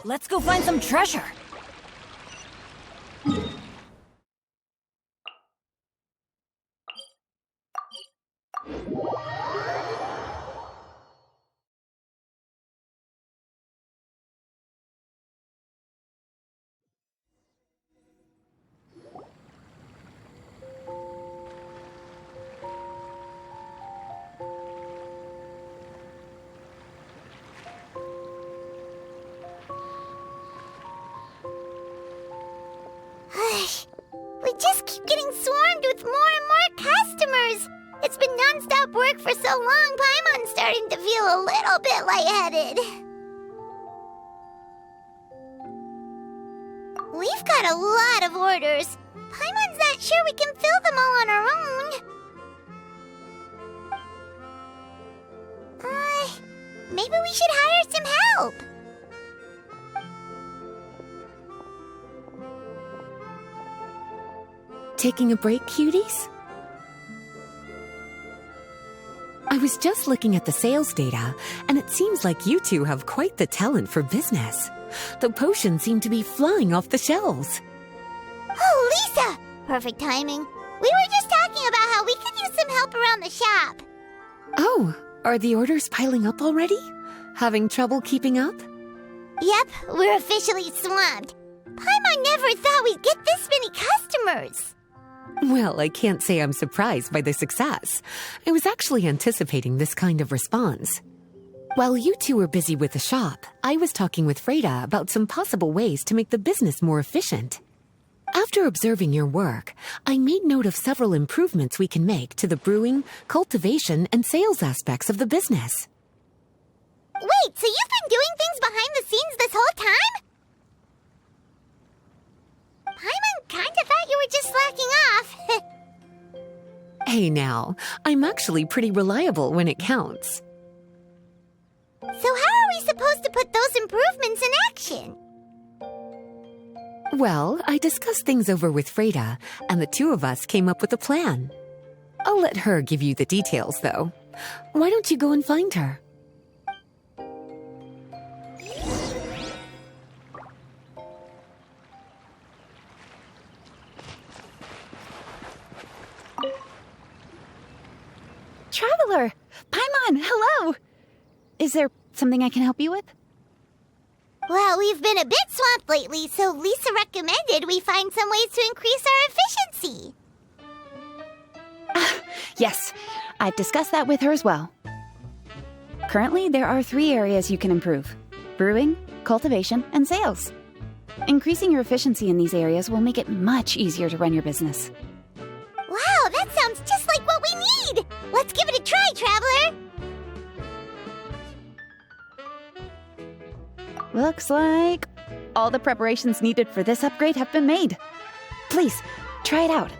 Let's go find some treasure. We just keep getting swarmed with more and more customers. It's been non-stop work for so long, Paimon's starting to feel a little bit lightheaded. We've got a lot of orders. Paimon's not sure we can fill them all on our own. Maybe we should hire some help. Taking a break, cuties? I was just looking at the sales data, and it seems like you two have quite the talent for business. The potions seem to be flying off the shelves. Oh, Lisa! Perfect timing. We were just talking about how we could use some help around the shop. Oh, are the orders piling up already? Having trouble keeping up? Yep, we're officially swamped. Paimon never thought we'd get this many customers. Well, I can't say I'm surprised by the success. I was actually anticipating this kind of response. While you two were busy with the shop, I was talking with Freda about some possible ways to make the business more efficient. After observing your work, I made note of several improvements we can make to the brewing, cultivation, and sales aspects of the business. Wait, so you've been doing things behind the scenes this whole time? Paimon kinda thought you were just slacking off. Hey now, I'm actually pretty reliable when it counts. So how are we supposed to put those improvements in action? Well, I discussed things over with Freda, and the two of us came up with a plan. I'll let her give you the details, though. Why don't you go and find her? Traveler! Paimon, hello! Is there something I can help you with? Well, we've been a bit swamped lately, so Lisa recommended we find some ways to increase our efficiency. Yes, I've discussed that with her as well. Currently, there are 3 areas you can improve: brewing, cultivation, and sales. Increasing your efficiency in these areas will make it much easier to run your business. Wow, that sounds just like what we need! Let's give it a try, Traveler! Looks like all the preparations needed for this upgrade have been made. Please, try it out.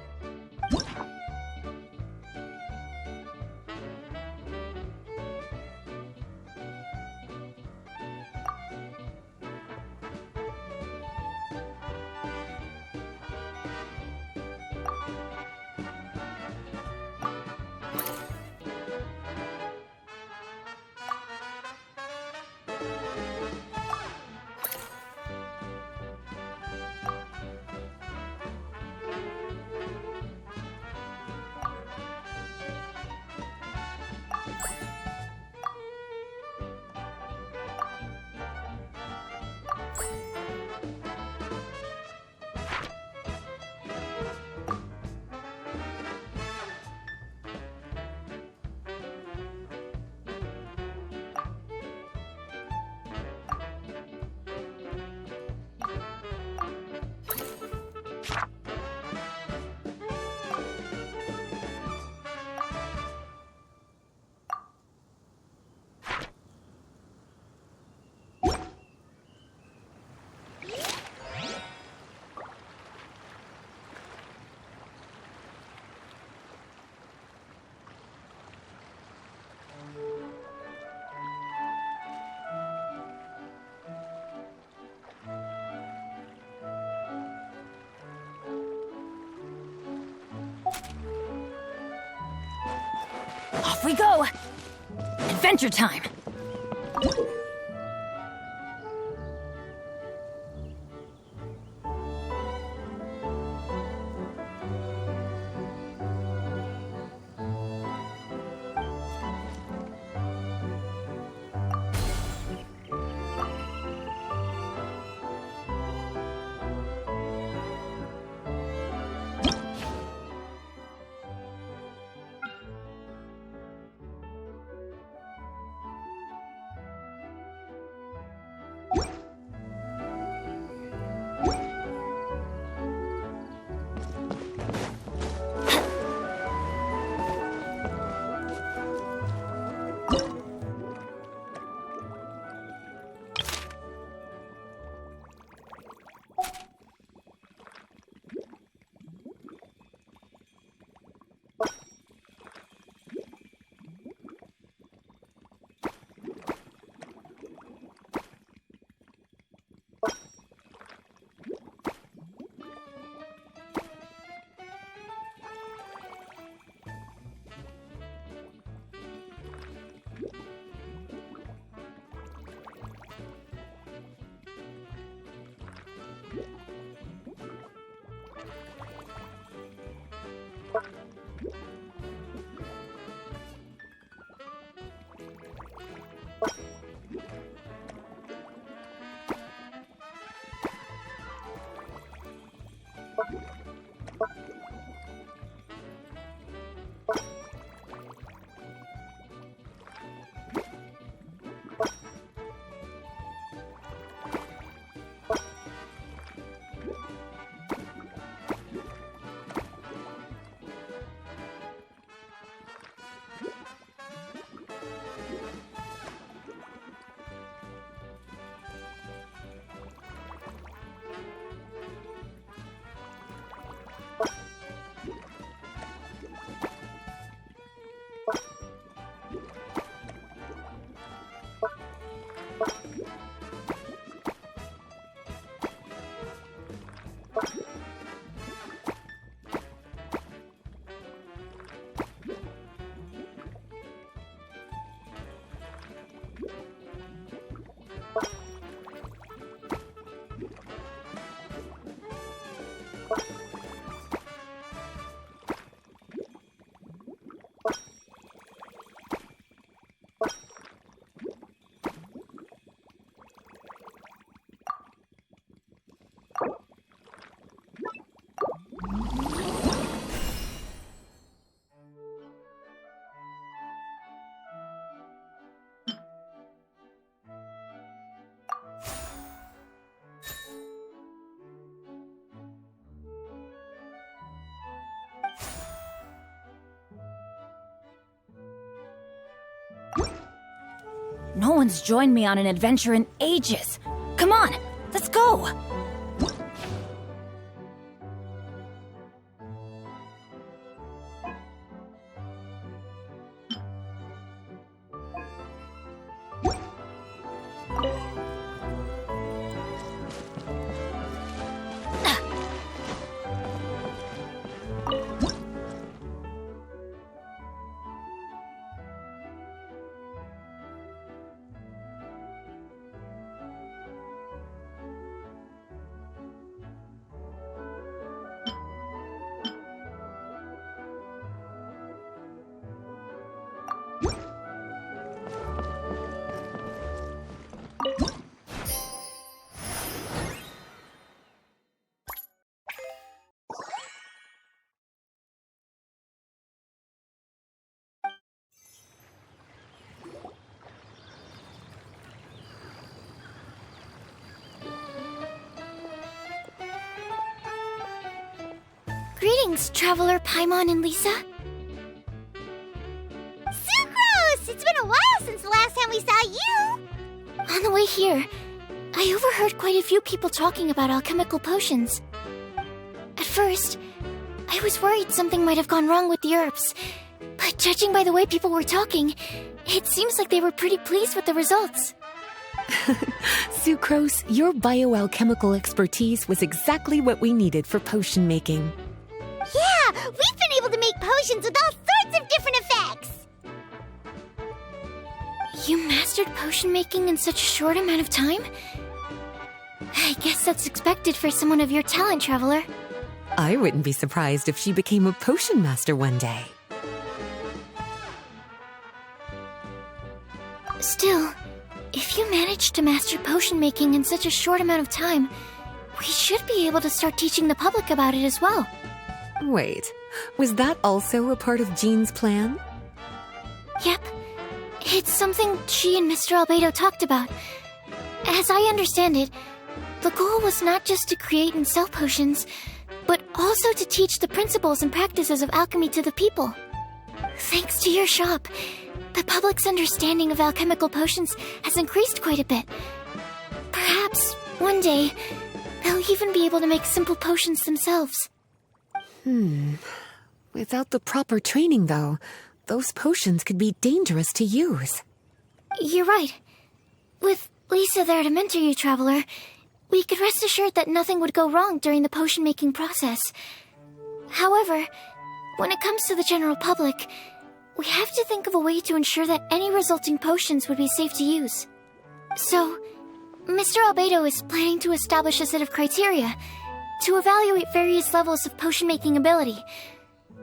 we go! Adventure time! No one's joined me on an adventure in ages. Come on, let's go! Greetings, Traveler Paimon and Lisa. Sucrose! It's been a while since the last time we saw you! On the way here, I overheard quite a few people talking about alchemical potions. At first, I was worried something might have gone wrong with the herbs, but judging by the way people were talking, it seems like they were pretty pleased with the results. Sucrose, your bioalchemical expertise was exactly what we needed for potion making. Yeah, we've been able to make potions with all sorts of different effects! You mastered potion making in such a short amount of time? I guess that's expected for someone of your talent, Traveler. I wouldn't be surprised if she became a potion master one day. Still, if you managed to master potion making in such a short amount of time, we should be able to start teaching the public about it as well. Wait, was that also a part of Jean's plan? Yep. It's something she and Mr. Albedo talked about. As I understand it, the goal was not just to create and sell potions, but also to teach the principles and practices of alchemy to the people. Thanks to your shop, the public's understanding of alchemical potions has increased quite a bit. Perhaps, one day, they'll even be able to make simple potions themselves. Without the proper training, though, those potions could be dangerous to use. You're right. With Lisa there to mentor you, Traveler, we could rest assured that nothing would go wrong during the potion-making process. However, when it comes to the general public, we have to think of a way to ensure that any resulting potions would be safe to use. So, Mr. Albedo is planning to establish a set of criteria to evaluate various levels of potion-making ability.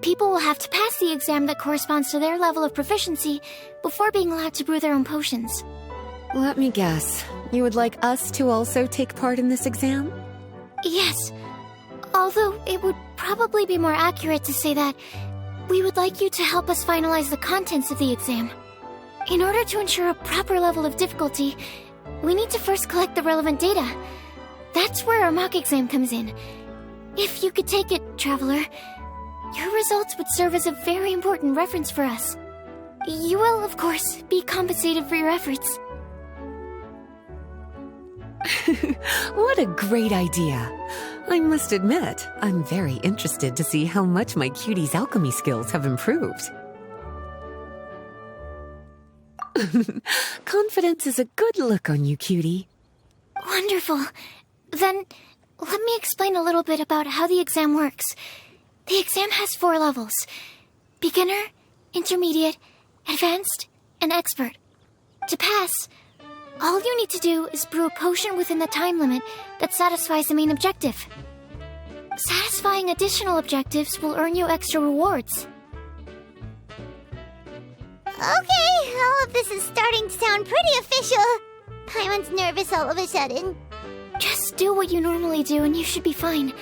People will have to pass the exam that corresponds to their level of proficiency before being allowed to brew their own potions. Let me guess. You would like us to also take part in this exam? Yes. Although it would probably be more accurate to say that we would like you to help us finalize the contents of the exam. In order to ensure a proper level of difficulty, we need to first collect the relevant data. That's where our mock exam comes in. If you could take it, Traveler, your results would serve as a very important reference for us. You will, of course, be compensated for your efforts. What a great idea. I must admit, I'm very interested to see how much my cutie's alchemy skills have improved. Confidence is a good look on you, cutie. Wonderful. Then, let me explain a little bit about how the exam works. The exam has 4 levels: beginner, intermediate, advanced, and expert. To pass, all you need to do is brew a potion within the time limit that satisfies the main objective. Satisfying additional objectives will earn you extra rewards. Okay, all of this is starting to sound pretty official. Paimon's nervous all of a sudden. Just do what you normally do and you should be fine.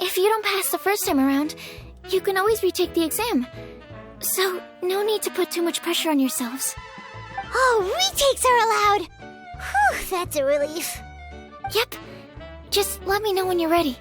If you don't pass the first time around, you can always retake the exam. So, no need to put too much pressure on yourselves. Oh, retakes are allowed! Whew, that's a relief. Yep. Just let me know when you're ready.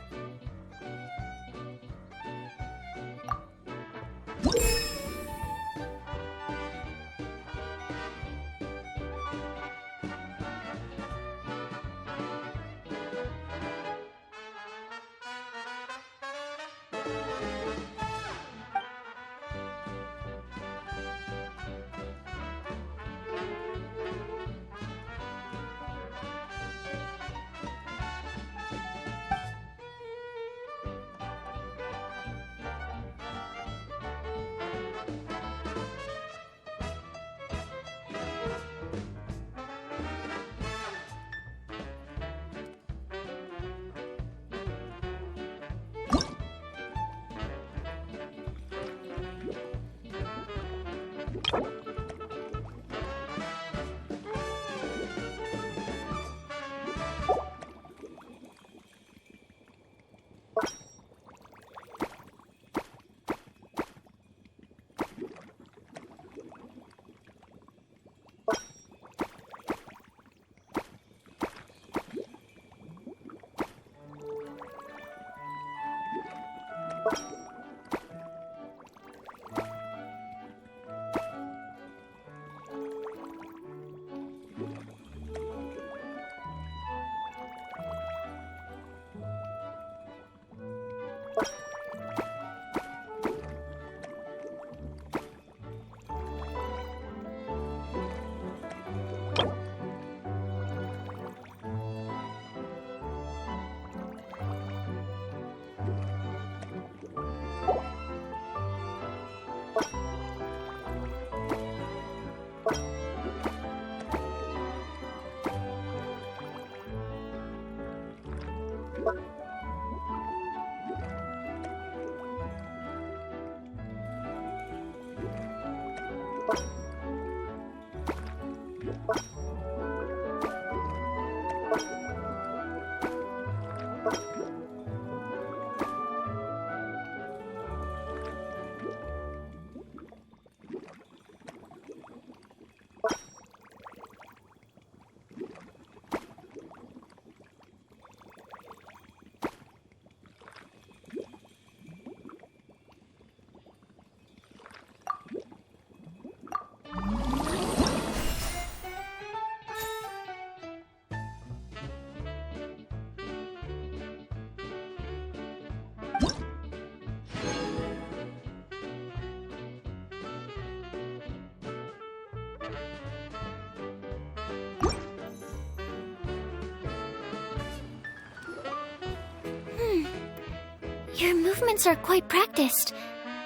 Your movements are quite practiced,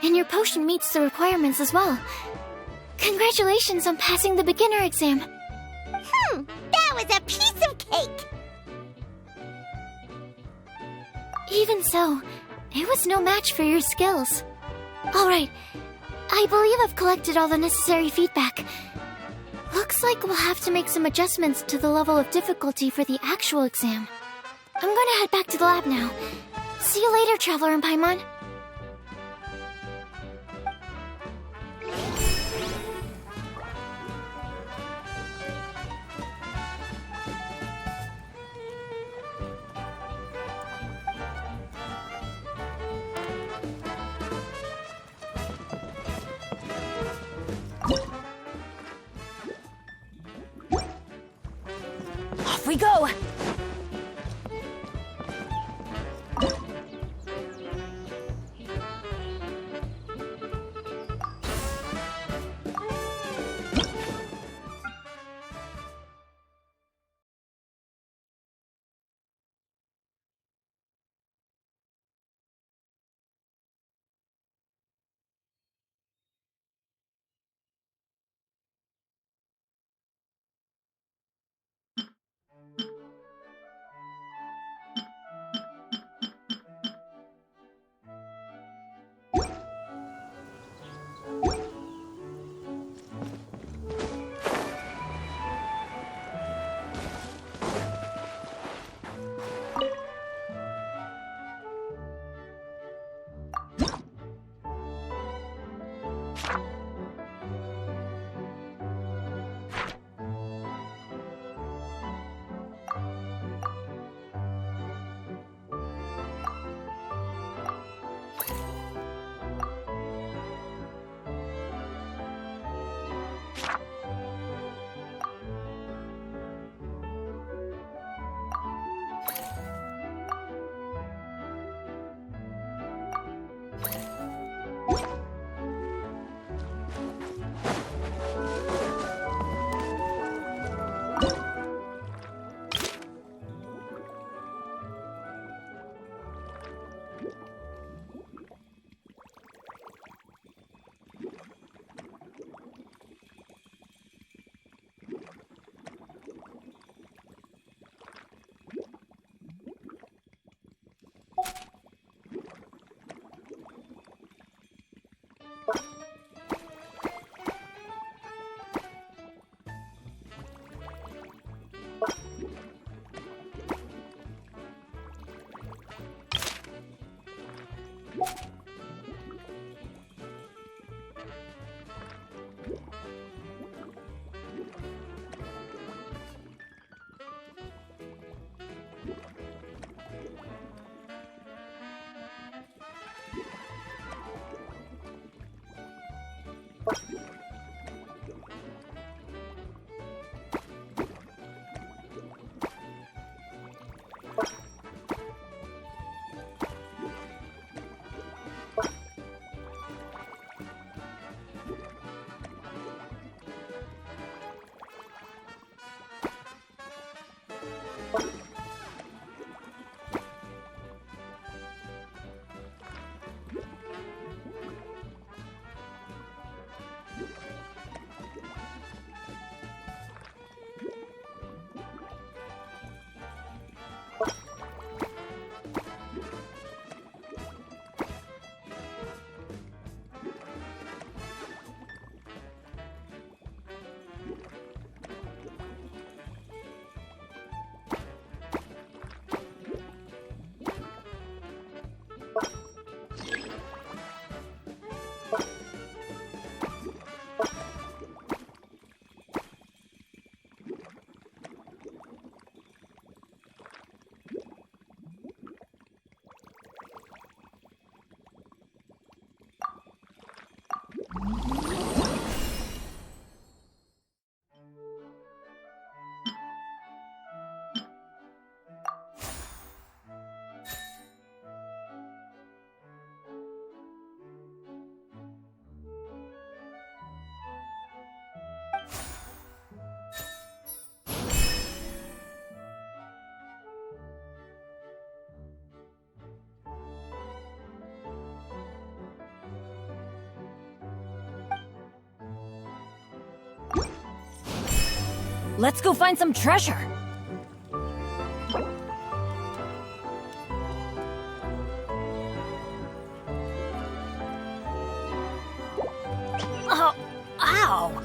and your potion meets the requirements as well. Congratulations on passing the beginner exam. That was a piece of cake! Even so, it was no match for your skills. Alright, I believe I've collected all the necessary feedback. Looks like we'll have to make some adjustments to the level of difficulty for the actual exam. I'm gonna head back to the lab now. See you later, Traveler and Paimon. Off we go! Let's go find some treasure. Oh, ow!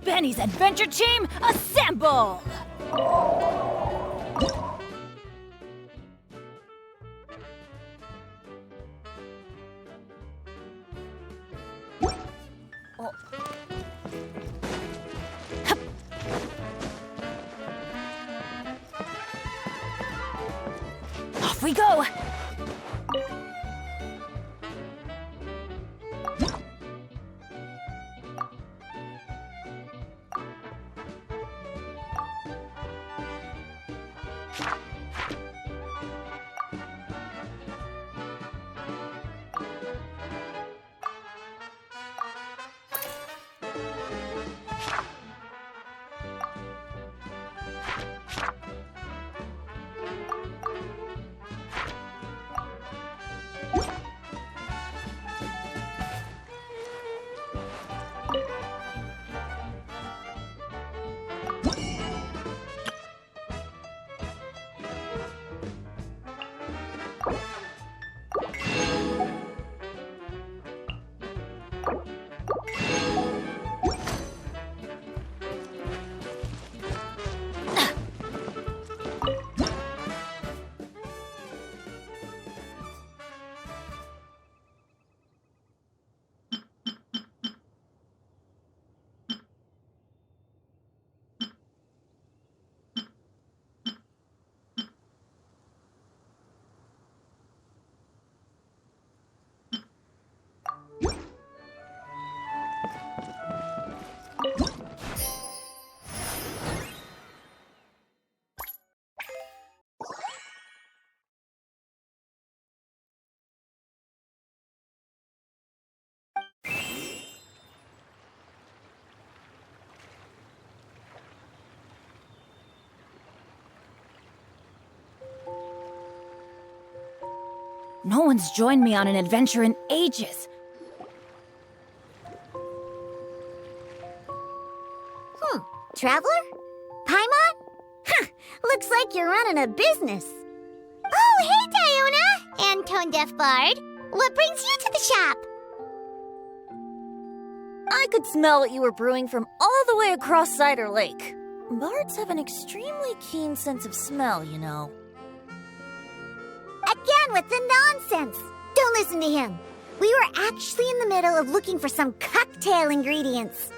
Benny's adventure team, assemble! Off we go! No one's joined me on an adventure in ages. Traveler? Paimon? Huh, looks like you're running a business. Oh, hey, Diona! And Tone Deaf Bard. What brings you to the shop? I could smell what you were brewing from all the way across Cider Lake. Bards have an extremely keen sense of smell, you know. Again with the nonsense. Don't listen to him. We were actually in the middle of looking for some cocktail ingredients.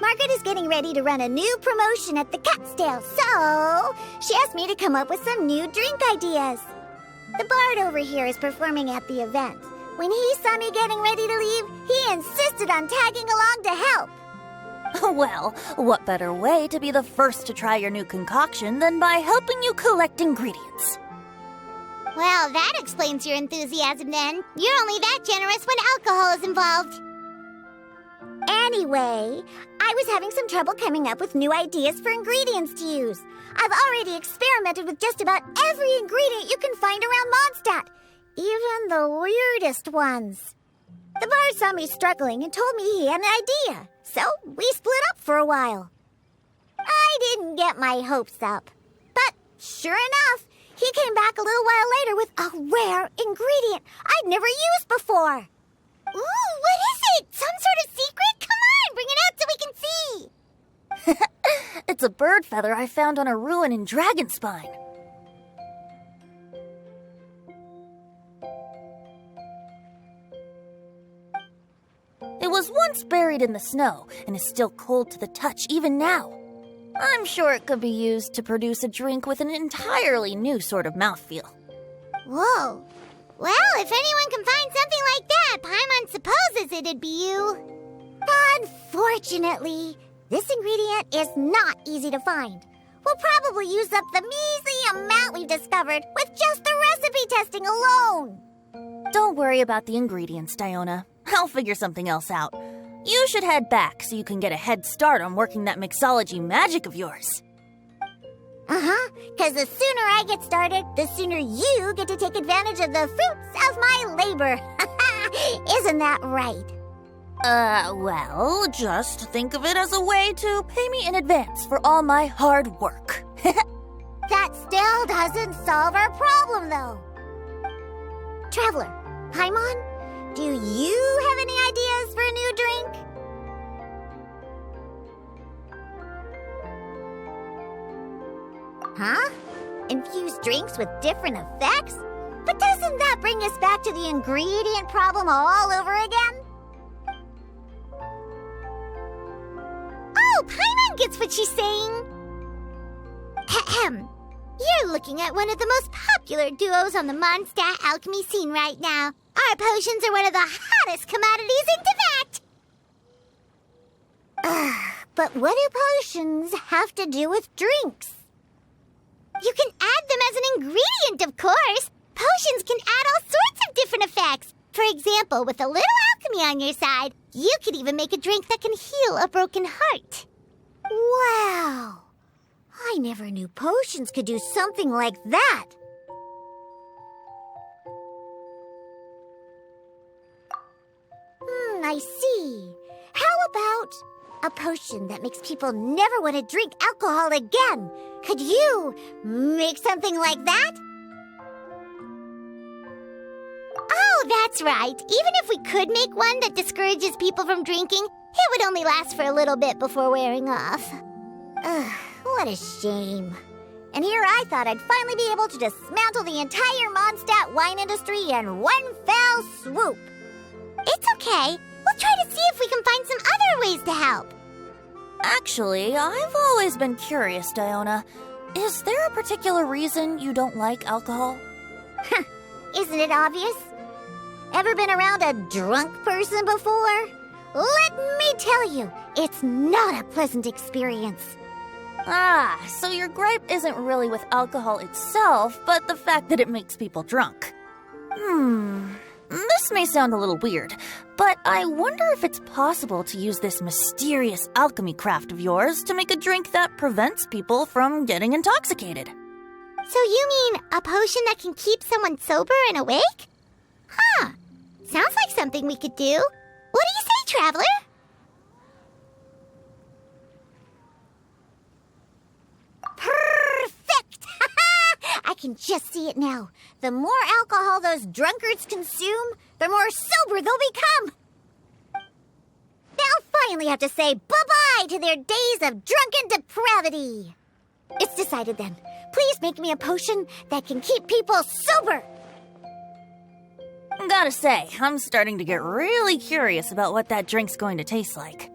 Margaret is getting ready to run a new promotion at the Cutsdale, so she asked me to come up with some new drink ideas. The bard over here is performing at the event. When he saw me getting ready to leave, he insisted on tagging along to help. Well, what better way to be the first to try your new concoction than by helping you collect ingredients? Well, that explains your enthusiasm then. You're only that generous when alcohol is involved. Anyway, I was having some trouble coming up with new ideas for ingredients to use. I've already experimented with just about every ingredient you can find around Mondstadt, even the weirdest ones. The bard saw me struggling and told me he had an idea, so we split up for a while. I didn't get my hopes up, but sure enough, he came back a little while later with a rare ingredient I'd never used before. Ooh, what is it? Some sort of secret? Come on, bring it out so we can see. It's a bird feather I found on a ruin in Dragonspine. It was once buried in the snow and is still cold to the touch even now. I'm sure it could be used to produce a drink with an entirely new sort of mouthfeel. Whoa. Well, if anyone can find something like that, Paimon supposes it'd be you. Unfortunately, this ingredient is not easy to find. We'll probably use up the measly amount we've discovered with just the recipe testing alone. Don't worry about the ingredients, Diona. I'll figure something else out. You should head back so you can get a head start on working that mixology magic of yours. Because the sooner I get started, the sooner you get to take advantage of the fruits of my labor. Isn't that right? Well, just think of it as a way to pay me in advance for all my hard work. That still doesn't solve our problem, though. Traveler, Paimon, do you have any ideas for a new drink? Huh? Infused drinks with different effects? But doesn't that bring us back to the ingredient problem all over again? Oh, Paimon gets what she's saying! Ahem. You're looking at one of the most popular duos on the Mondstadt alchemy scene right now. Our potions are one of the hottest commodities in Tibet! But what do potions have to do with drinks? You can add them as an ingredient, of course! Potions can add all sorts of different effects! For example, with a little alchemy on your side, you could even make a drink that can heal a broken heart. Wow! I never knew potions could do something like that. I see. How about a potion that makes people never want to drink alcohol again? Could you make something like that? Oh, that's right. Even if we could make one that discourages people from drinking, it would only last for a little bit before wearing off. Ugh, what a shame. And here I thought I'd finally be able to dismantle the entire Mondstadt wine industry in one fell swoop. It's okay. We'll try to see if we can find some other ways to help. Actually, I've always been curious, Diona. Is there a particular reason you don't like alcohol? Isn't it obvious? Ever been around a drunk person before? Let me tell you, it's not a pleasant experience. Ah, so your gripe isn't really with alcohol itself, but the fact that it makes people drunk. This may sound a little weird, but I wonder if it's possible to use this mysterious alchemy craft of yours to make a drink that prevents people from getting intoxicated. So you mean a potion that can keep someone sober and awake? Huh. Sounds like something we could do. What do you say, Traveler? Perfect! I can just see it now. The more alcohol those drunkards consume, the more sober they'll become. They'll finally have to say bye-bye to their days of drunken depravity. It's decided then. Please make me a potion that can keep people sober. Gotta say, I'm starting to get really curious about what that drink's going to taste like.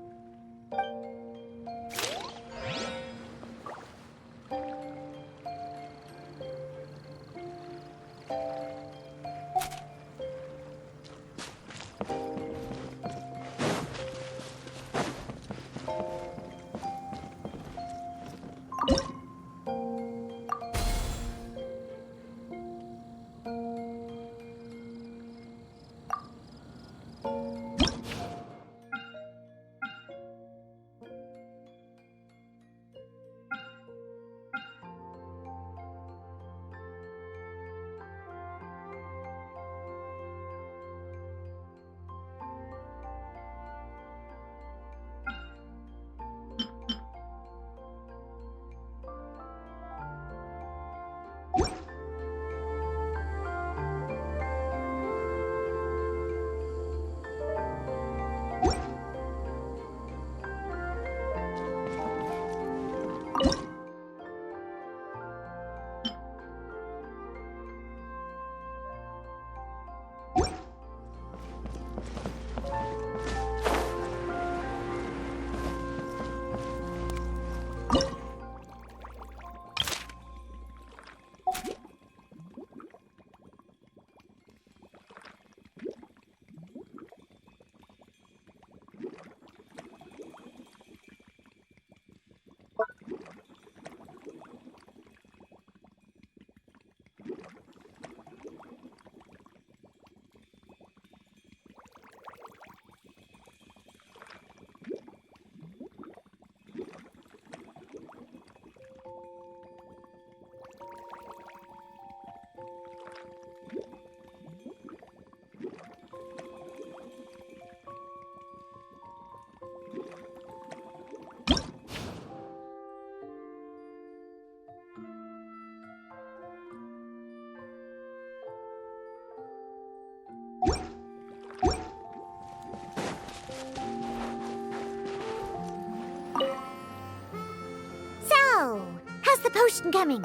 How's the potion coming?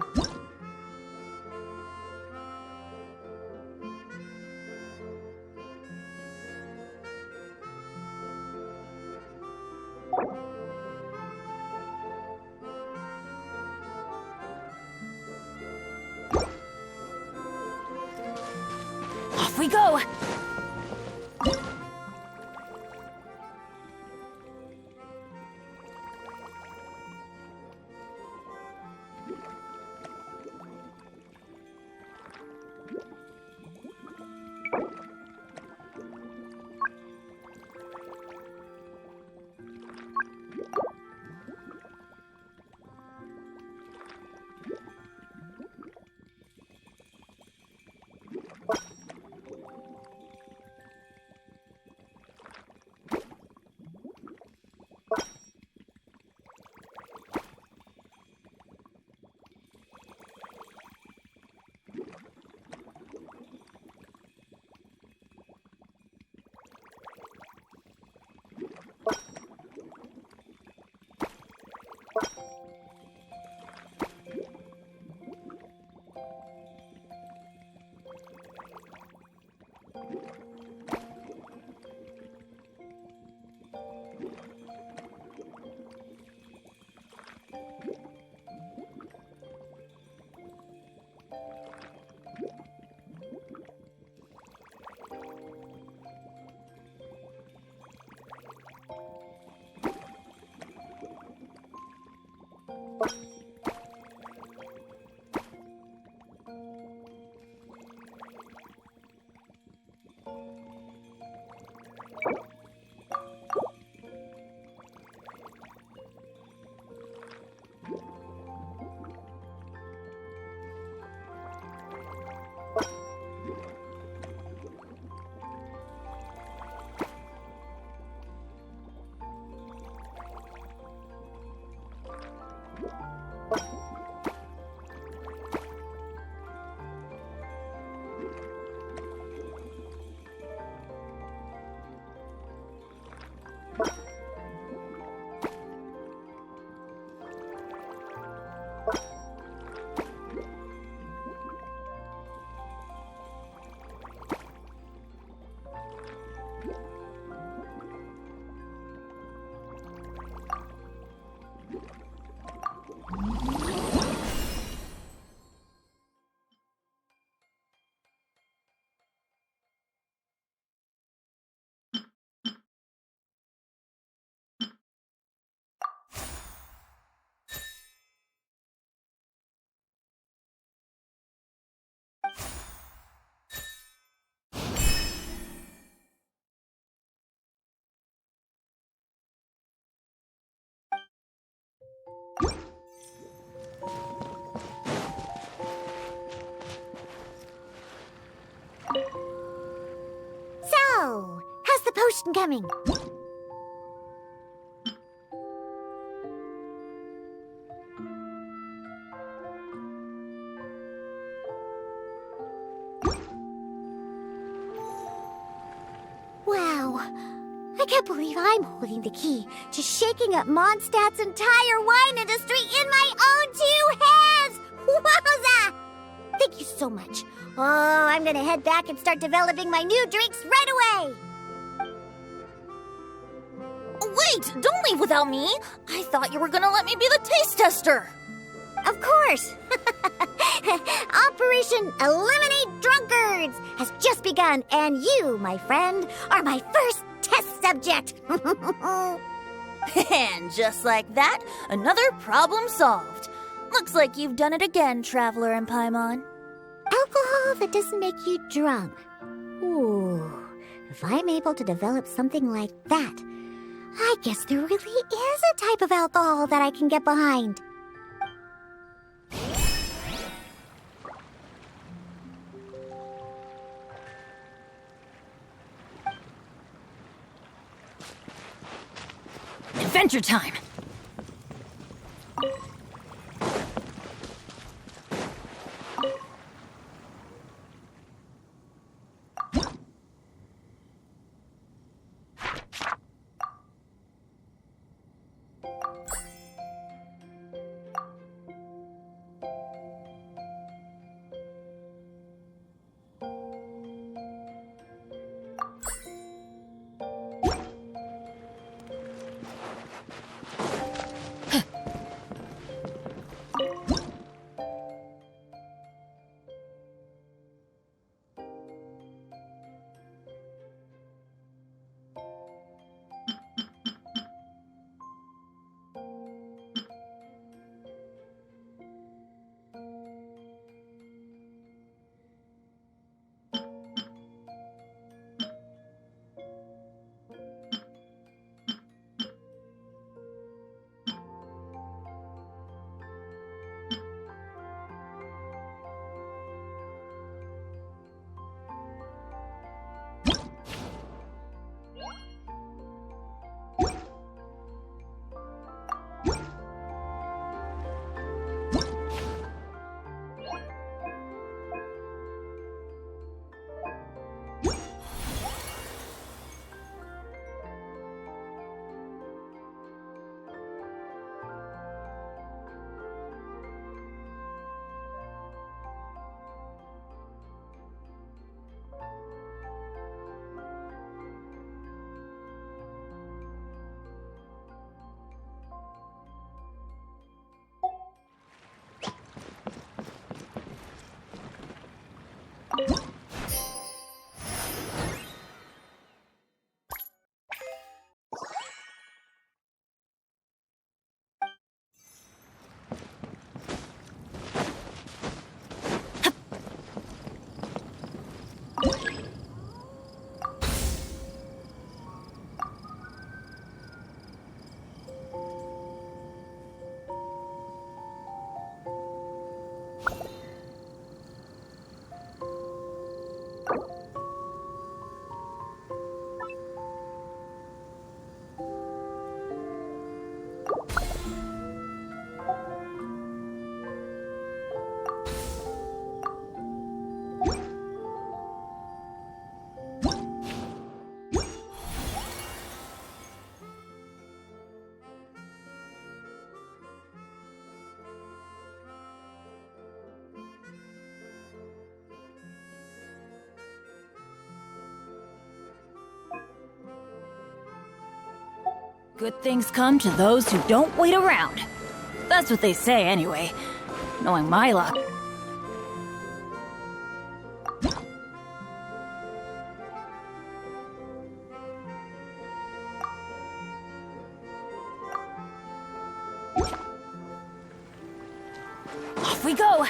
Off we go! So, how's the potion coming? Wow, I can't believe I'm holding the key to shaking up Mondstadt's entire wine industry in my own two hands! Wowza! Thank you so much. Oh, I'm gonna head back and start developing my new drinks right away! Wait! Don't leave without me! I thought you were gonna let me be the taste tester! Of course! Operation Eliminate Drunkards has just begun, and you, my friend, are my first test subject! And just like that, another problem solved. Looks like you've done it again, Traveler and Paimon. Alcohol that doesn't make you drunk. Ooh, if I'm able to develop something like that, I guess there really is a type of alcohol that I can get behind. Adventure time! Good things come to those who don't wait around. That's what they say anyway. Knowing my luck. Off we go!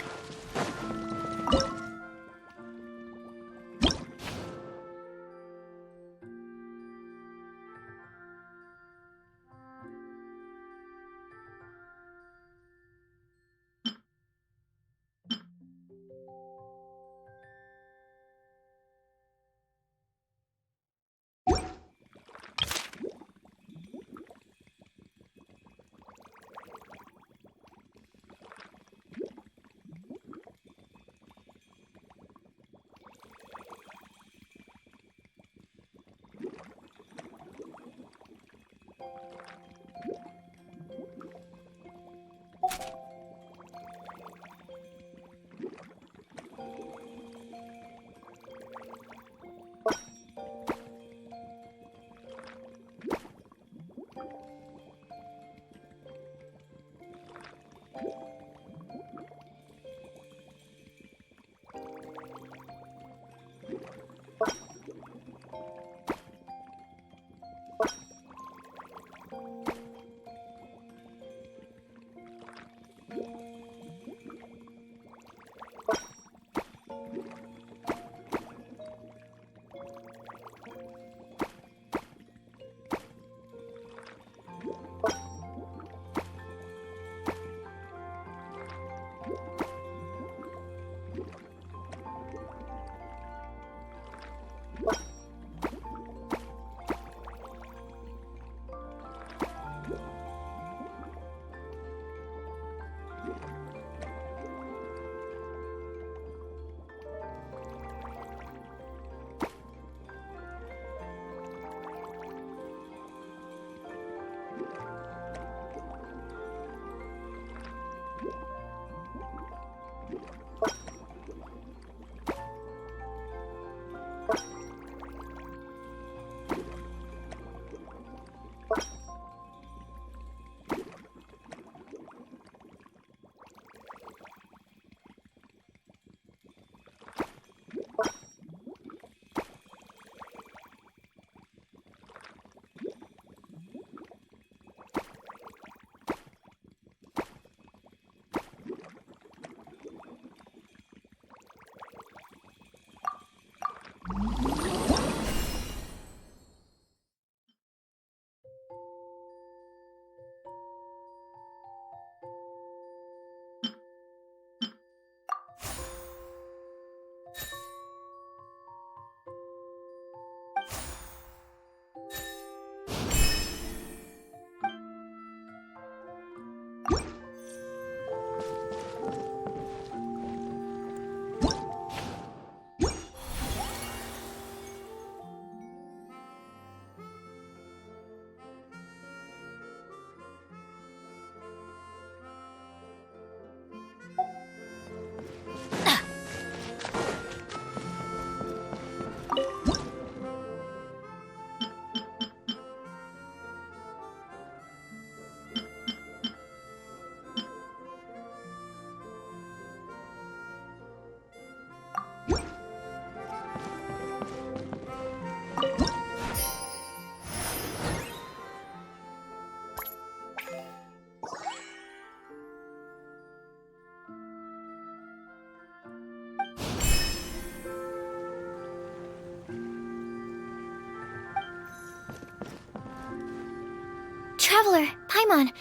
Traveler, Paimon,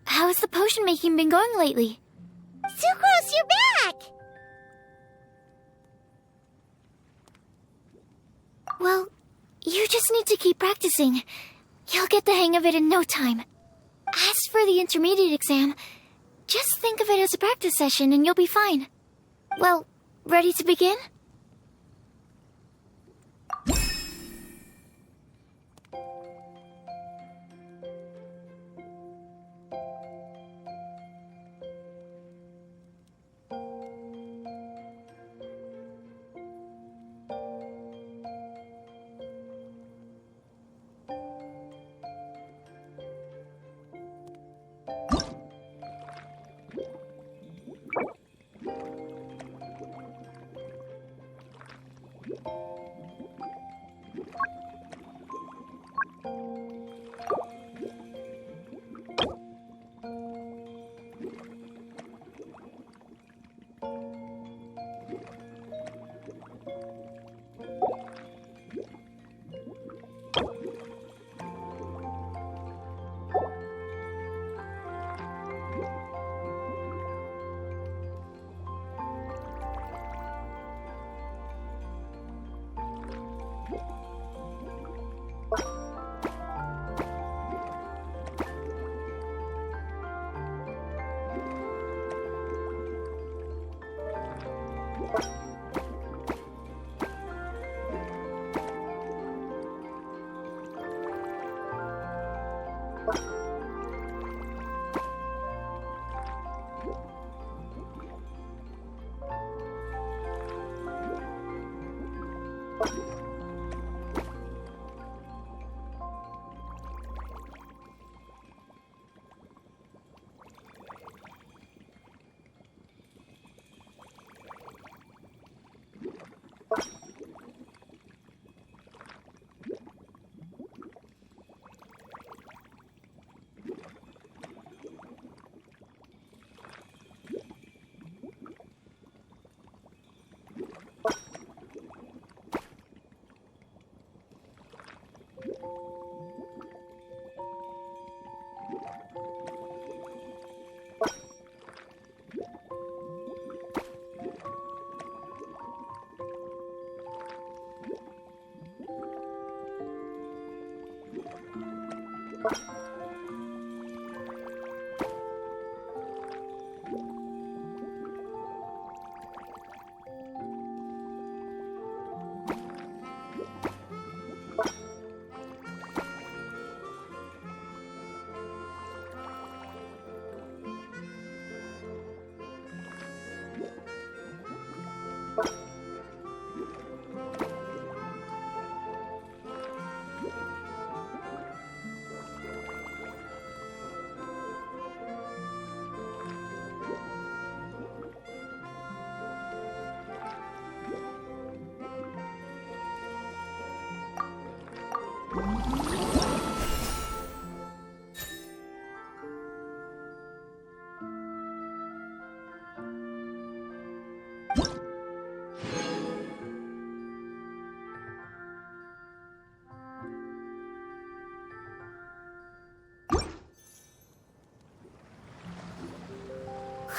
how has the potion making been going lately? Sucrose, you're back! Well, you just need to keep practicing. You'll get the hang of it in no time. As for the intermediate exam, just think of it as a practice session and you'll be fine. Well, ready to begin?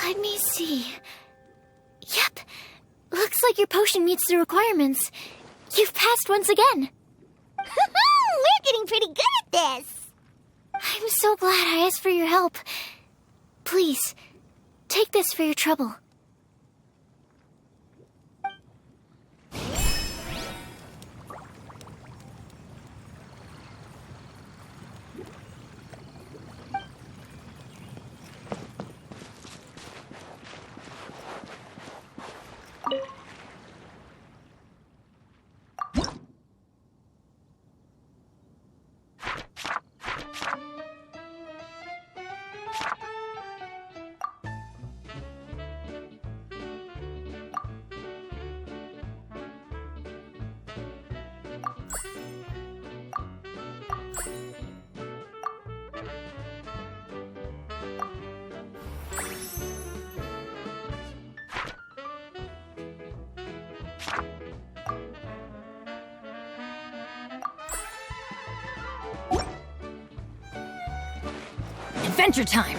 Let me see. Yep. Looks like your potion meets the requirements. You've passed once again. We're getting pretty good at this. I'm so glad I asked for your help. Please, take this for your trouble. Adventure time!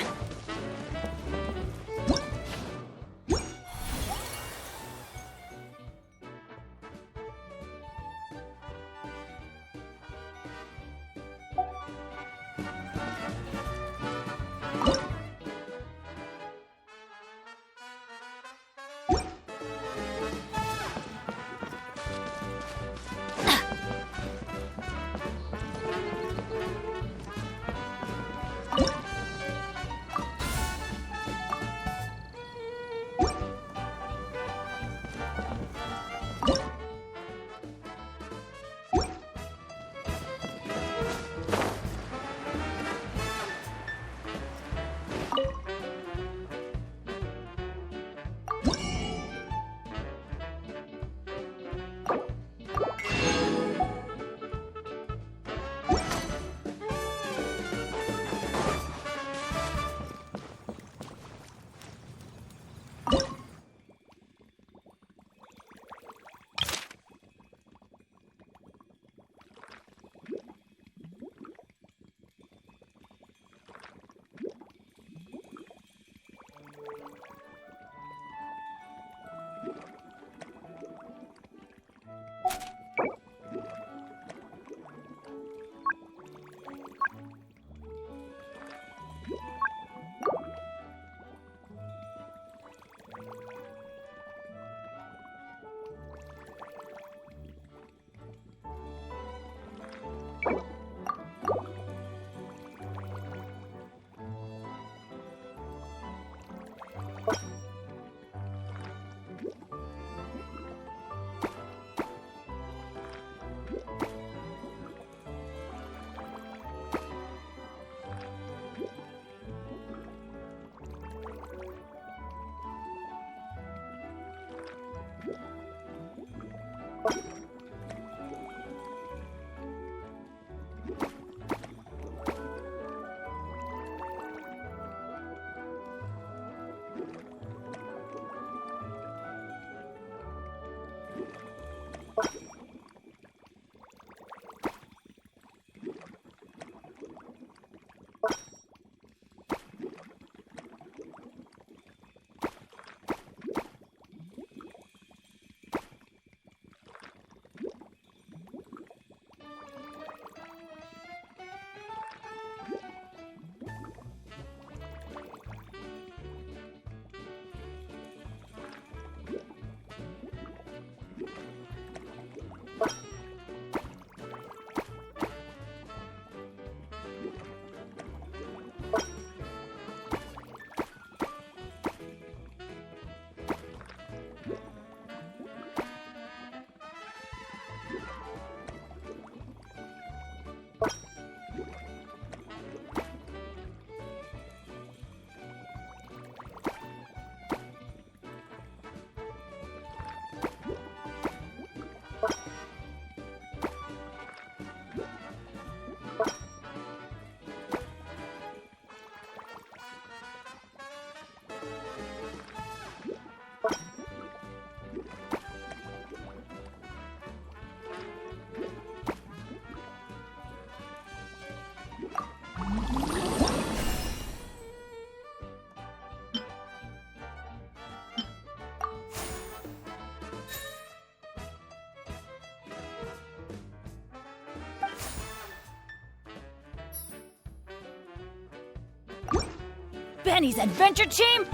Benny's adventure team?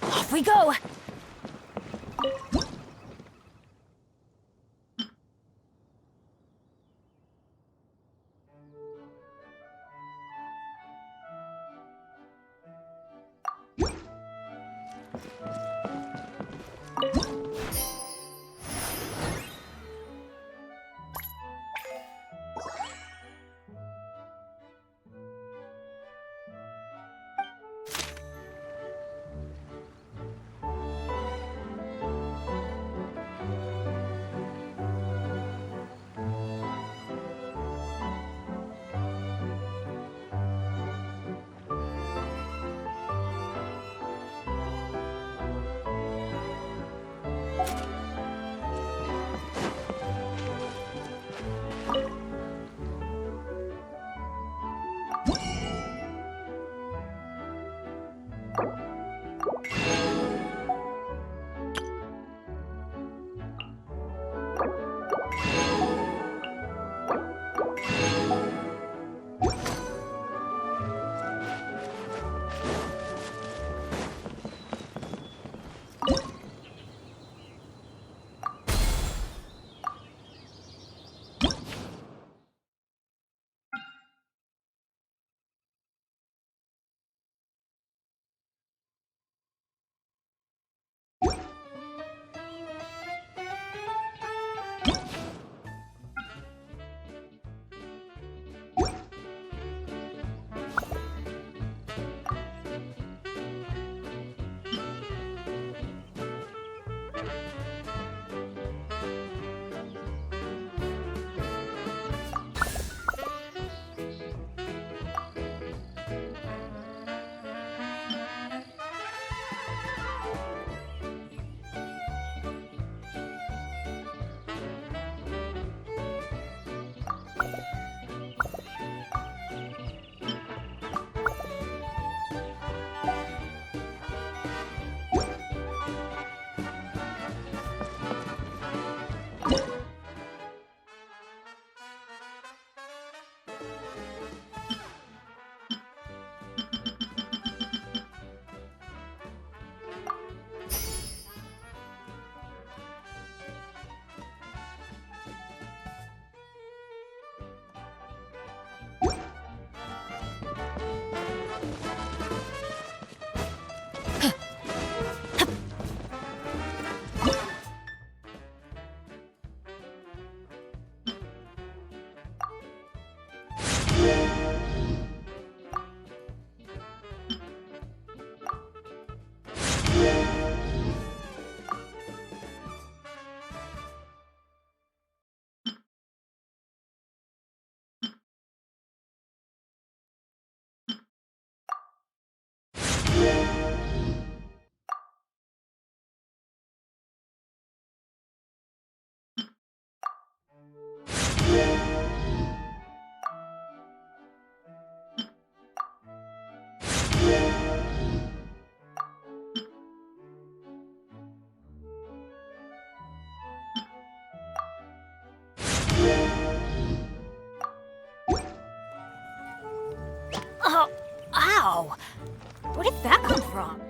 Off we go! Oh, ow! Where did that come from?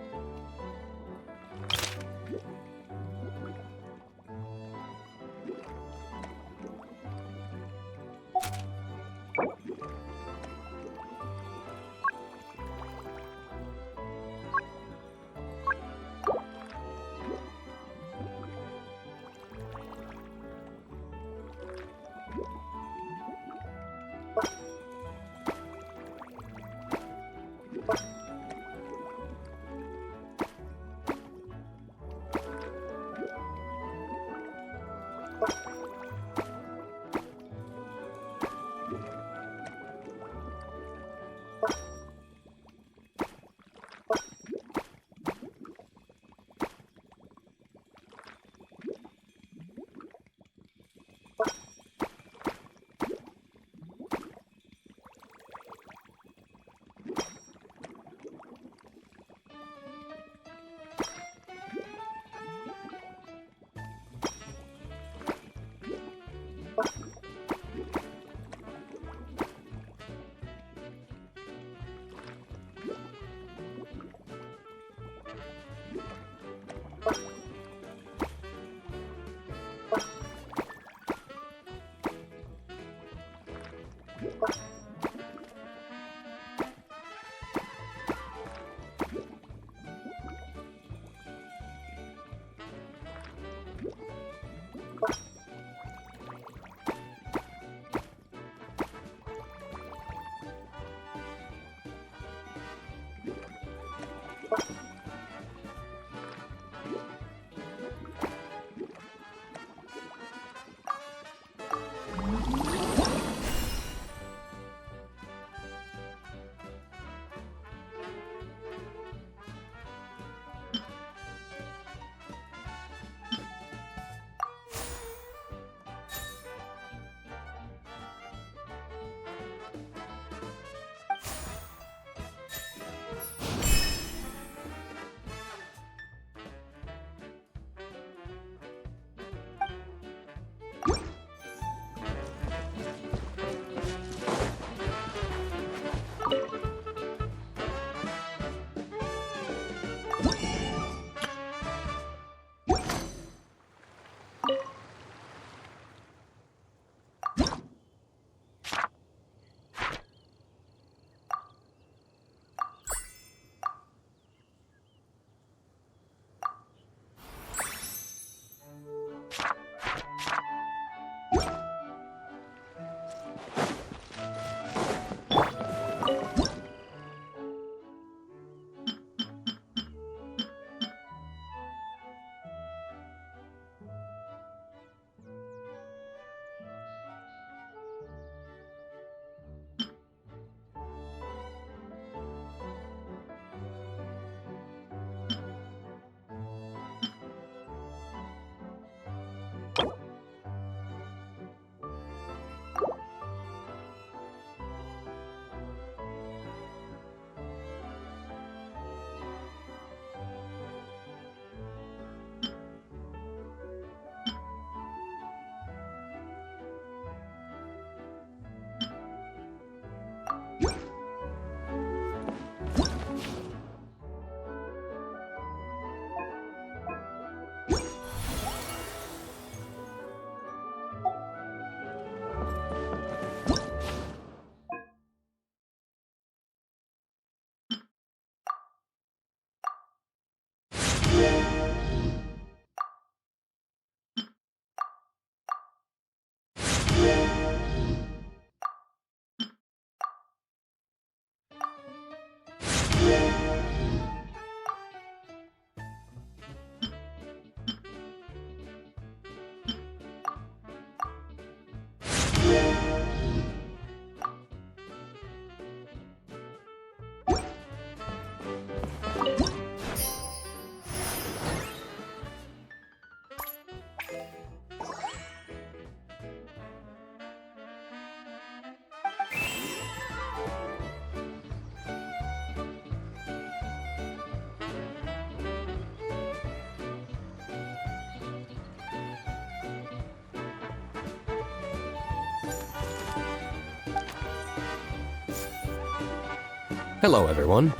Hello, everyone.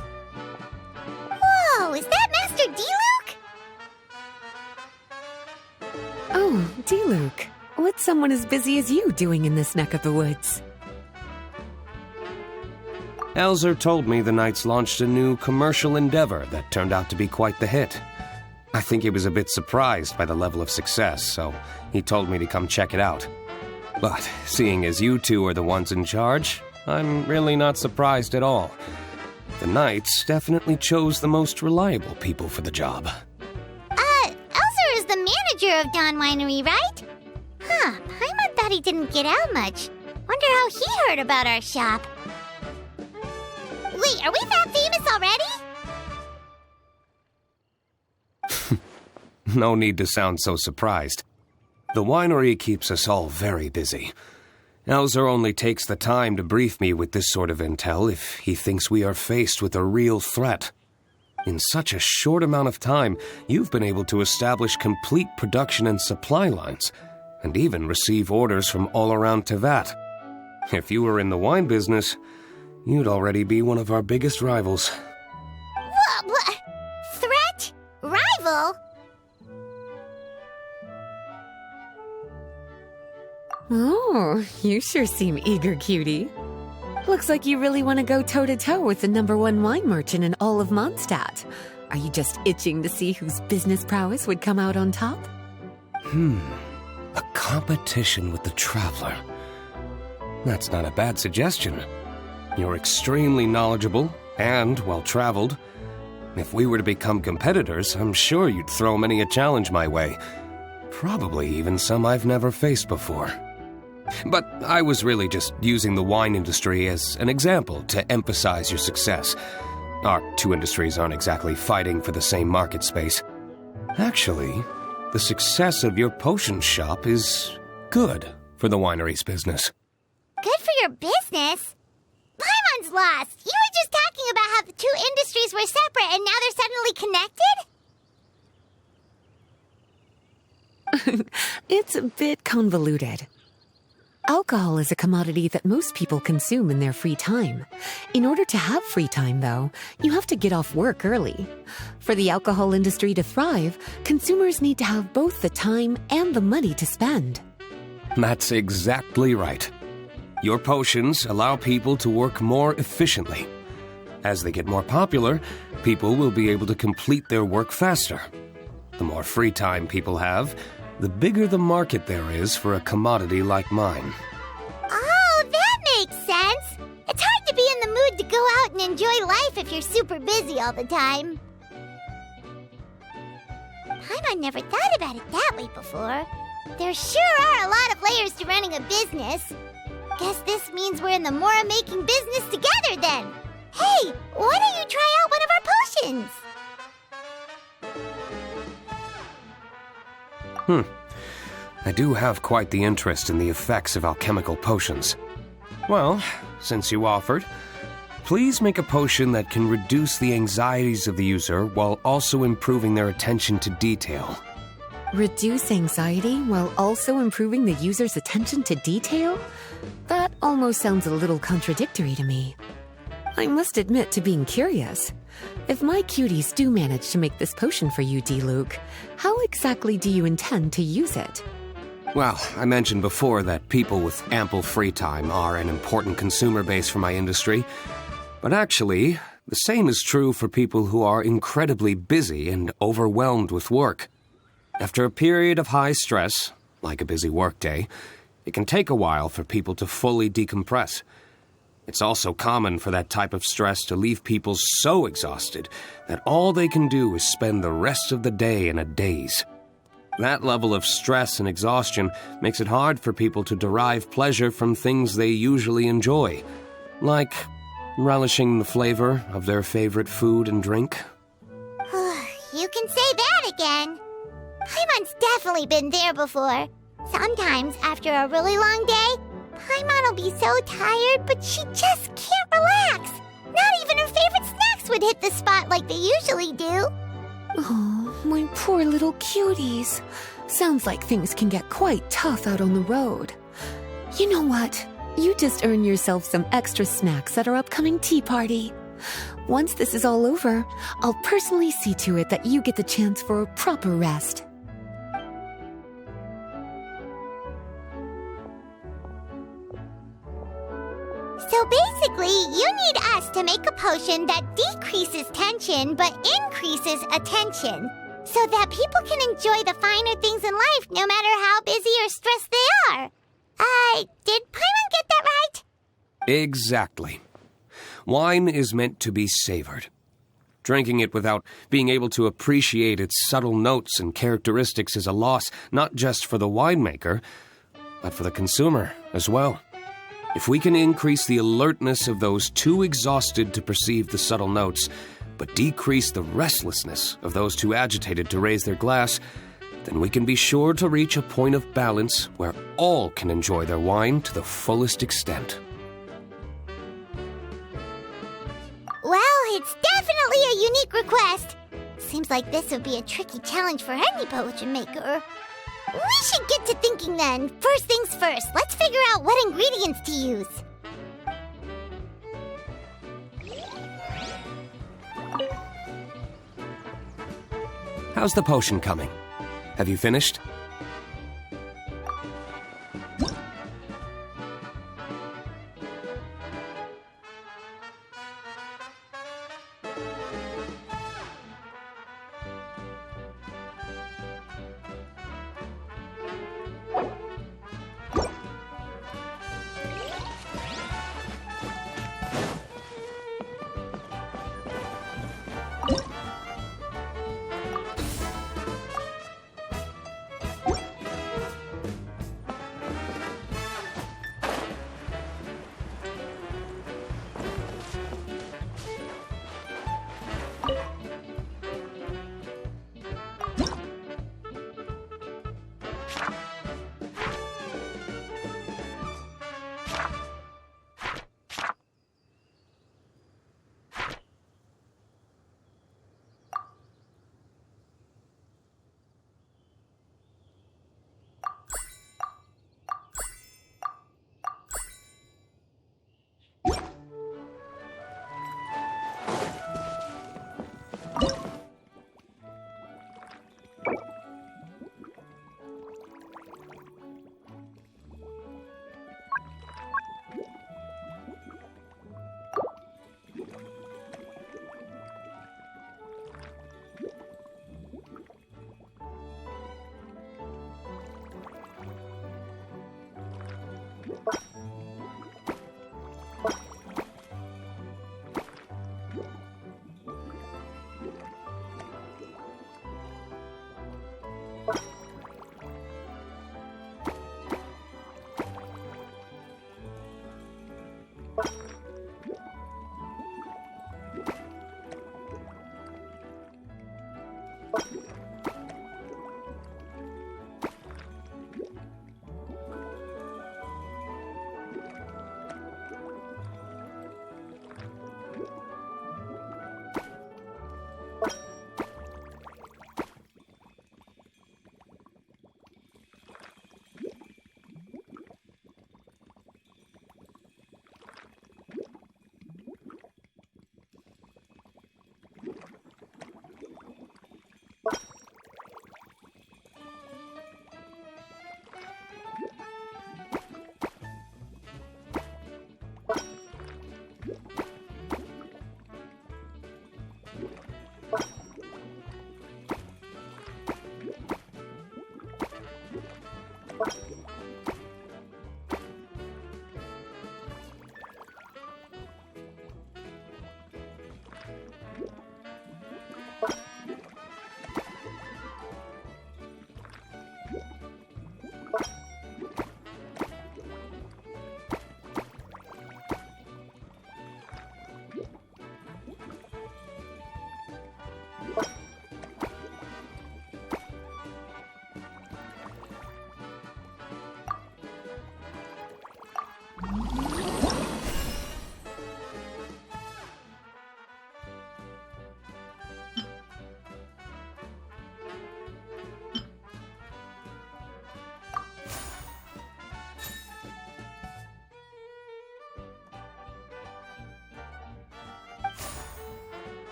Whoa, is that Master D-Luke? Oh, D-Luke. What's someone as busy as you doing in this neck of the woods? Elzer told me the Knights launched a new commercial endeavor that turned out to be quite the hit. I think he was a bit surprised by the level of success, so he told me to come check it out. But seeing as you two are the ones in charge, I'm really not surprised at all. The Knights definitely chose the most reliable people for the job. Elzer is the manager of Dawn Winery, right? Huh, Paimon thought he didn't get out much. Wonder how he heard about our shop. Wait, are we that famous already? No need to sound so surprised. The winery keeps us all very busy. Elzer only takes the time to brief me with this sort of intel if he thinks we are faced with a real threat. In such a short amount of time, you've been able to establish complete production and supply lines, and even receive orders from all around Teyvat. If you were in the wine business, you'd already be one of our biggest rivals. What? Threat? Rival? Oh, you sure seem eager, cutie. Looks like you really want to go toe-to-toe with the #1 wine merchant in all of Mondstadt. Are you just itching to see whose business prowess would come out on top? A competition with the traveler. That's not a bad suggestion. You're extremely knowledgeable and well-traveled. If we were to become competitors, I'm sure you'd throw many a challenge my way. Probably even some I've never faced before. But I was really just using the wine industry as an example to emphasize your success. Our two industries aren't exactly fighting for the same market space. Actually, the success of your potion shop is good for the winery's business. Good for your business? Paimon's lost! You were just talking about how the two industries were separate and now they're suddenly connected? It's a bit convoluted. Alcohol is a commodity that most people consume in their free time. In order to have free time, though, you have to get off work early. For the alcohol industry to thrive, consumers need to have both the time and the money to spend. That's exactly right. Your potions allow people to work more efficiently. As they get more popular, people will be able to complete their work faster. The more free time people have, the bigger the market there is for a commodity like mine. Oh, that makes sense! It's hard to be in the mood to go out and enjoy life if you're super busy all the time. Paimon never thought about it that way before. There sure are a lot of layers to running a business. Guess this means we're in the Mora-making business together then. Hey, why don't you try out one of our potions? I do have quite the interest in the effects of alchemical potions. Well, since you offered, please make a potion that can reduce the anxieties of the user while also improving their attention to detail. Reduce anxiety while also improving the user's attention to detail? That almost sounds a little contradictory to me. I must admit to being curious. If my cuties do manage to make this potion for you, D-Luke, how exactly do you intend to use it? Well, I mentioned before that people with ample free time are an important consumer base for my industry. But actually, the same is true for people who are incredibly busy and overwhelmed with work. After a period of high stress, like a busy workday, it can take a while for people to fully decompress. It's also common for that type of stress to leave people so exhausted that all they can do is spend the rest of the day in a daze. That level of stress and exhaustion makes it hard for people to derive pleasure from things they usually enjoy, like relishing the flavor of their favorite food and drink. You can say that again. Paimon's definitely been there before. Sometimes, after a really long day, Paimon will be so tired, but she just can't relax. Not even her favorite snacks would hit the spot like they usually do. Oh, my poor little cuties. Sounds like things can get quite tough out on the road. You know what? You just earn yourself some extra snacks at our upcoming tea party. Once this is all over, I'll personally see to it that you get the chance for a proper rest. So basically, you need us to make a potion that decreases tension but increases attention, so that people can enjoy the finer things in life no matter how busy or stressed they are. Did Paimon get that right? Exactly. Wine is meant to be savored. Drinking it without being able to appreciate its subtle notes and characteristics is a loss not just for the winemaker, but for the consumer as well. If we can increase the alertness of those too exhausted to perceive the subtle notes, but decrease the restlessness of those too agitated to raise their glass, then we can be sure to reach a point of balance where all can enjoy their wine to the fullest extent. Well, it's definitely a unique request. Seems like this would be a tricky challenge for any potion maker. We should get to thinking then. First things first, let's figure out what ingredients to use. How's the potion coming? Have you finished?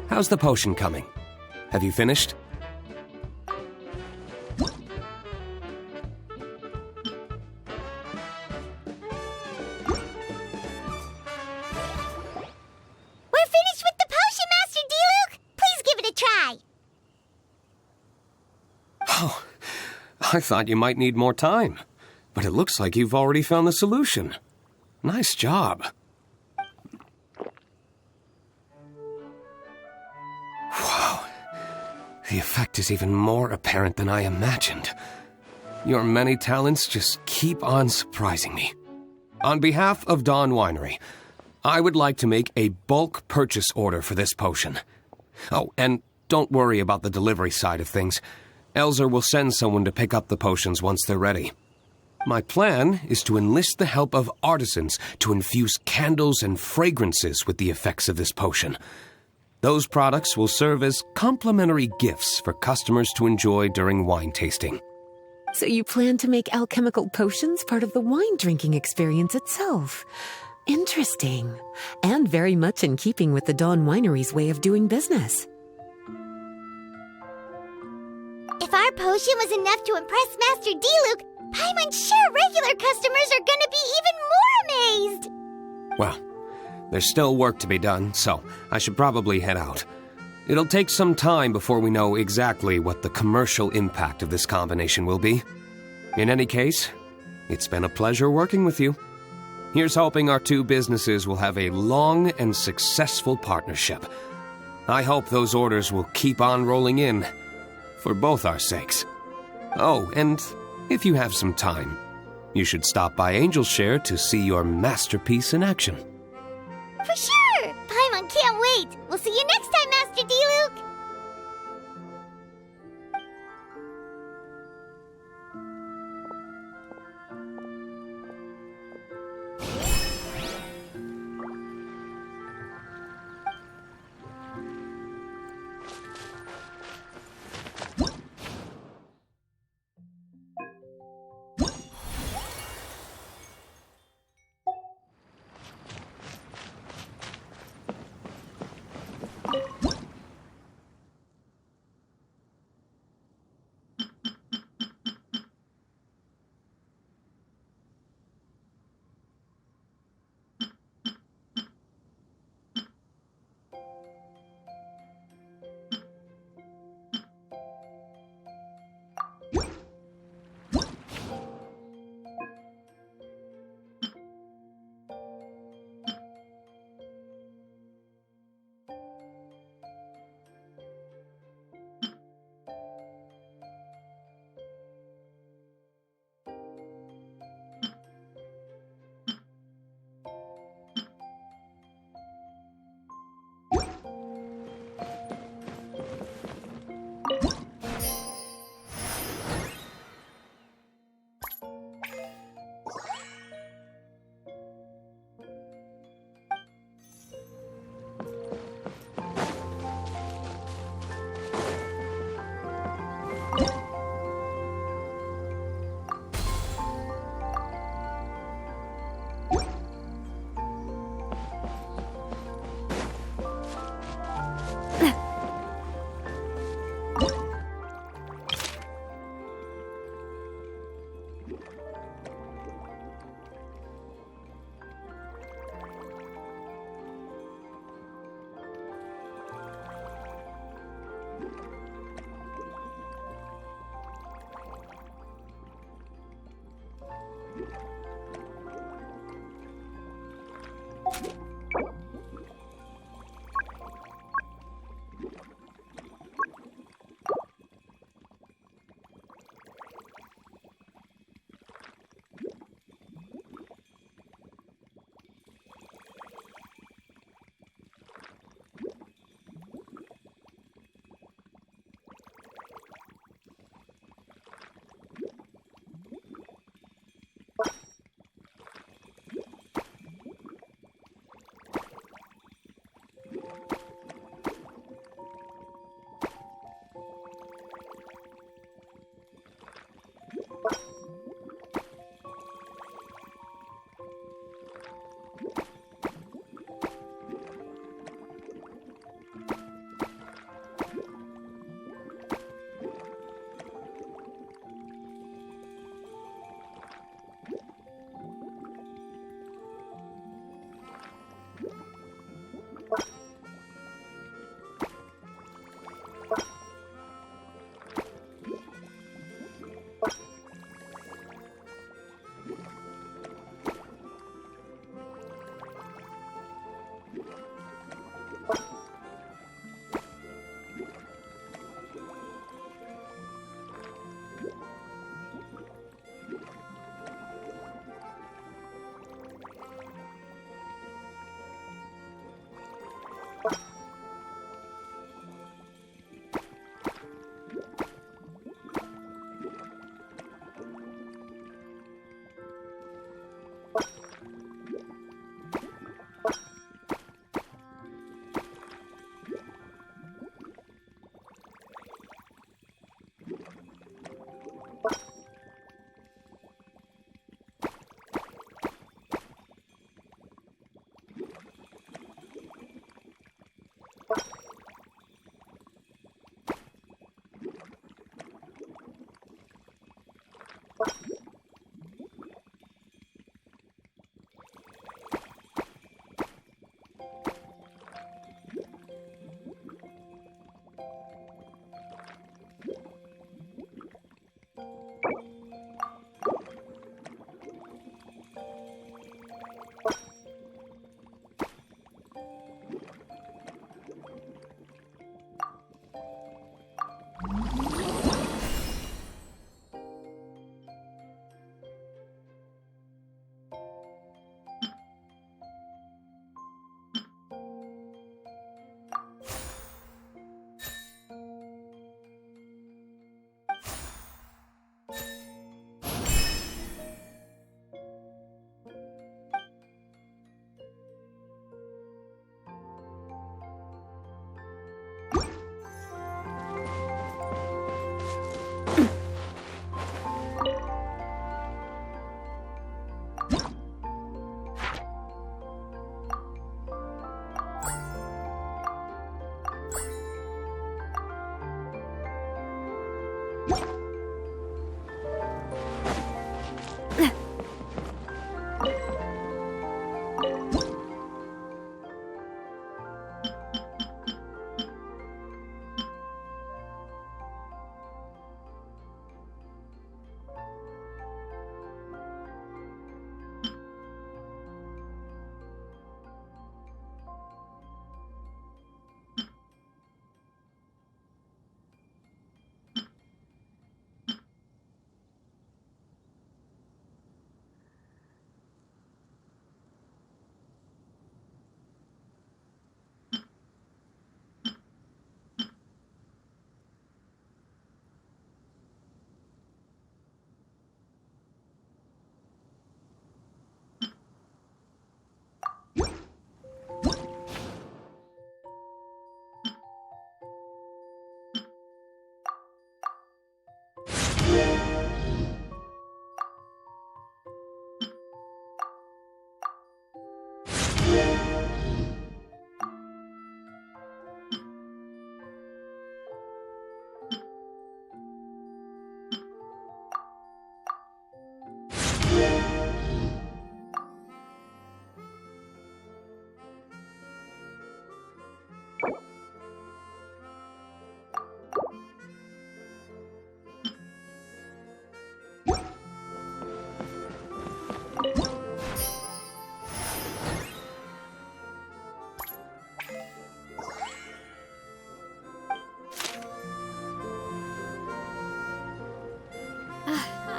How's the potion coming? Have you finished? We're finished with the potion, Master D-Luke! Please give it a try! Oh, I thought you might need more time. But it looks like you've already found the solution. Nice job. Wow. The effect is even more apparent than I imagined. Your many talents just keep on surprising me. On behalf of Dawn Winery, I would like to make a bulk purchase order for this potion. Oh, and don't worry about the delivery side of things. Elzer will send someone to pick up the potions once they're ready. My plan is to enlist the help of artisans to infuse candles and fragrances with the effects of this potion. Those products will serve as complimentary gifts for customers to enjoy during wine tasting. So you plan to make alchemical potions part of the wine drinking experience itself. Interesting. And very much in keeping with the Dawn Winery's way of doing business. If our potion was enough to impress Master D-Luke, Paimon's sure regular customers are gonna be even more amazed! Well, there's still work to be done, so I should probably head out. It'll take some time before we know exactly what the commercial impact of this combination will be. In any case, it's been a pleasure working with you. Here's hoping our two businesses will have a long and successful partnership. I hope those orders will keep on rolling in, for both our sakes. Oh, and if you have some time, you should stop by Angel's Share to see your masterpiece in action. For sure! Paimon can't wait! We'll see you next time, Master D-Luke!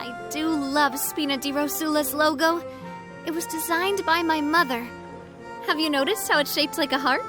I do love Spina di Rosula's logo. It was designed by my mother. Have you noticed how it's shaped like a heart?